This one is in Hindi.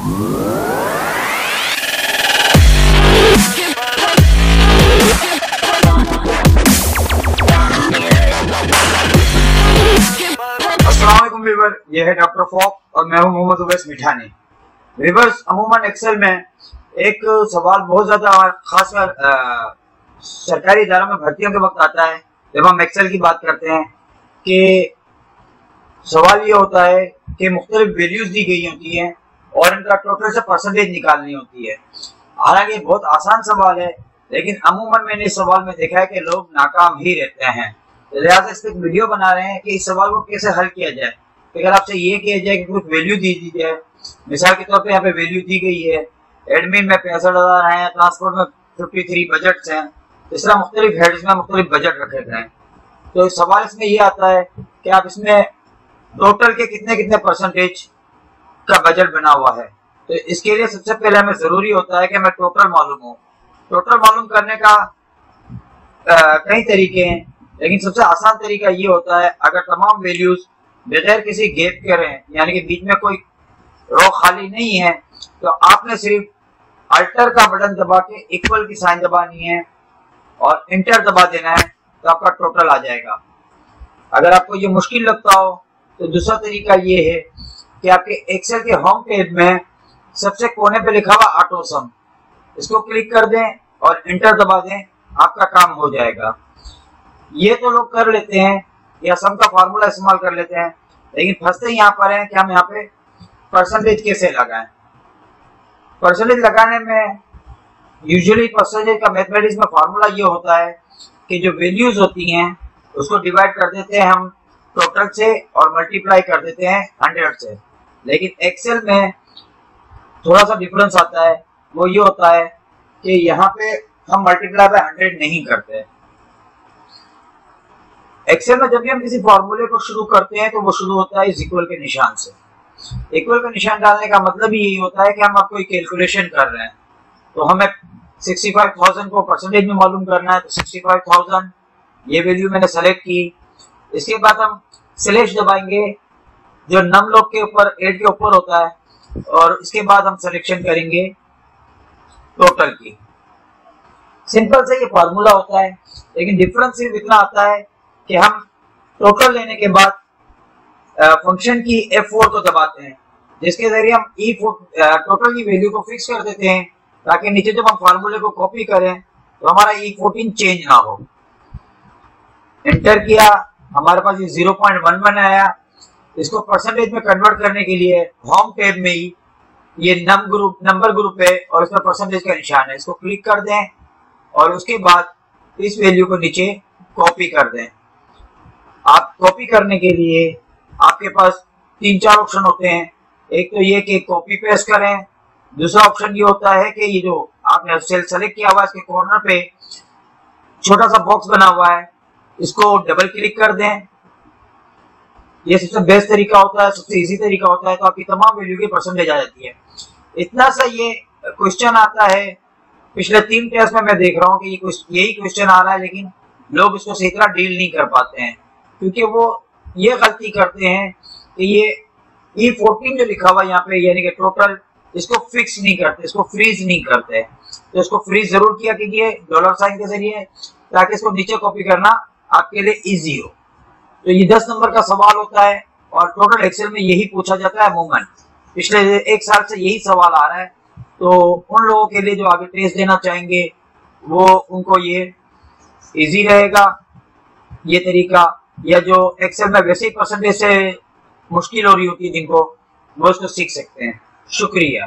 अस्सलामुअलैकुम व्यूअर, यह है डॉक्टर फॉक और मैं हूं मोहम्मद उवैस मिठानी। व्यूअर्स, अमूमन एक्सेल में एक सवाल बहुत ज्यादा खासकर सरकारी इदारों में भर्तियों के वक्त आता है जब हम एक्सेल की बात करते हैं कि सवाल ये होता है कि मुख्तलिफ वैल्यूज दी गई होती हैं और इनका टोटल से परसेंटेज निकालनी होती है। हालांकि बहुत आसान सवाल है, लेकिन अमूमन मैंने इस सवाल में देखा है कि लोग नाकाम ही रहते हैं। लिहाजा इस पर वीडियो बना रहे हैं कि इस सवाल को कैसे हल किया जाए। अगर आपसे ये किया जाए कि कुछ वैल्यू दी जाए, मिसाल के तौर पे यहाँ पे वैल्यू दी गई है, एडमिन में 65,000 है, ट्रांसपोर्ट में 53 बजट्स हैं, इस तरह मुख्तलिफ हेड्स में मुख्तलिफ बजट रखे गए हैं। तो सवाल इसमें ये आता है कि आप इसमें टोटल के कितने कितने परसेंटेज का बजट बना हुआ है। तो इसके लिए सबसे पहले हमें जरूरी होता है कि हमें टोटल मालूम हो। टोटल मालूम करने का कई तरीके हैं, लेकिन सबसे आसान तरीका ये होता है अगर तमाम वैल्यूज बगैर किसी गैप के रहें, यानी कि बीच में कोई रो खाली नहीं है, तो आपने सिर्फ अल्टर का बटन दबा के इक्वल की साइन दबानी है और इंटर दबा देना है, तो आपका टोटल आ जाएगा। अगर आपको ये मुश्किल लगता हो तो दूसरा तरीका ये है कि आपके एक्सेल के होम पेज में सबसे कोने पे लिखा हुआ ऑटो सम, इसको क्लिक कर दें और इंटर दबा दें, आपका काम हो जाएगा। ये तो लोग कर लेते हैं या सम का फार्मूला इस्तेमाल कर लेते हैं, लेकिन फंसते यहाँ पर हैं कि हम यहाँ पे परसेंटेज कैसे लगाएं। परसेंटेज लगाने में यूजुअली परसेंटेज का मैथमेटिक्स में फार्मूला ये होता है कि जो वैल्यूज होती हैं उसको डिवाइड कर देते हैं हम टोटल से और मल्टीप्लाई कर देते हैं 100 से। लेकिन एक्सेल में थोड़ा सा डिफरेंस आता है, वो ये होता है कि यहाँ पे हम मल्टीप्लाई बाय 100 नहीं करते। एक्सेल में जब भी हम किसी फॉर्मूले को शुरू करते हैं तो वो शुरू होता है इस इक्वल के निशान से। इक्वल का निशान डालने का मतलब ही यही होता है कि हम कोई कैलकुलेशन कर रहे हैं। तो हमें 65,000 को परसेंटेज में मालूम करना है, तो 65,000 ये वैल्यू मैंने सेलेक्ट की। इसके बाद हम स्लैश दबाएंगे जो नम लोग के ऊपर 8 के ऊपर होता है, और इसके बाद हम सिलेक्शन करेंगे टोटल की। सिंपल से ये फार्मूला होता है, लेकिन डिफरेंस सिर्फ इतना आता है कि हम टोटल लेने के बाद फंक्शन की F4 को दबाते हैं, जिसके जरिए हम टोटल की वैल्यू को फिक्स कर देते हैं, ताकि नीचे जब हम फार्मूले को कॉपी करें तो हमारा E14 चेंज ना हो। एंटर किया, हमारे पास ये 0.11 आया। इसको परसेंटेज में कन्वर्ट करने के लिए होम टैब में ही ये नंबर ग्रुप है और इसमें परसेंटेज का निशान है, इसको क्लिक कर दें और उसके बाद इस वैल्यू को नीचे कॉपी कर दें। आप कॉपी करने के लिए आपके पास 3-4 ऑप्शन होते हैं। एक तो ये कि कॉपी पेस्ट करें, दूसरा ऑप्शन ये होता है कि ये जो आपने सेल सेलेक्ट किया हुआ है इसके कॉर्नर पे छोटा सा बॉक्स बना हुआ है, इसको डबल क्लिक कर दें। ये सबसे बेस्ट तरीका होता है, सबसे इजी तरीका होता है, तो आपकी तमाम वैल्यू की परसेंटेज आ जाती है। इतना सा ये क्वेश्चन आता है, पिछले 3 टेस्ट में मैं देख रहा हूँ कि यही क्वेश्चन आ रहा है, लेकिन लोग इसको सही तरह डील नहीं कर पाते हैं, क्योंकि वो ये गलती करते हैं कि ये E14 जो लिखा हुआ यहाँ पे यानी कि टोटल, इसको फिक्स नहीं करते, इसको फ्रीज नहीं करते। तो इसको फ्रीज जरूर किया कीजिए $साइन के जरिए, ताकि इसको नीचे कॉपी करना आपके लिए इजी हो। तो ये 10 नंबर का सवाल होता है और टोटल एक्सेल में यही पूछा जाता है। अमूमन पिछले 1 साल से यही सवाल आ रहा है, तो उन लोगों के लिए जो आगे टेस्ट देना चाहेंगे वो उनको ये इजी रहेगा ये तरीका, या जो एक्सेल में वैसे ही परसेंटेज से मुश्किल हो रही होती है जिनको, वो इसको सीख सकते हैं। शुक्रिया।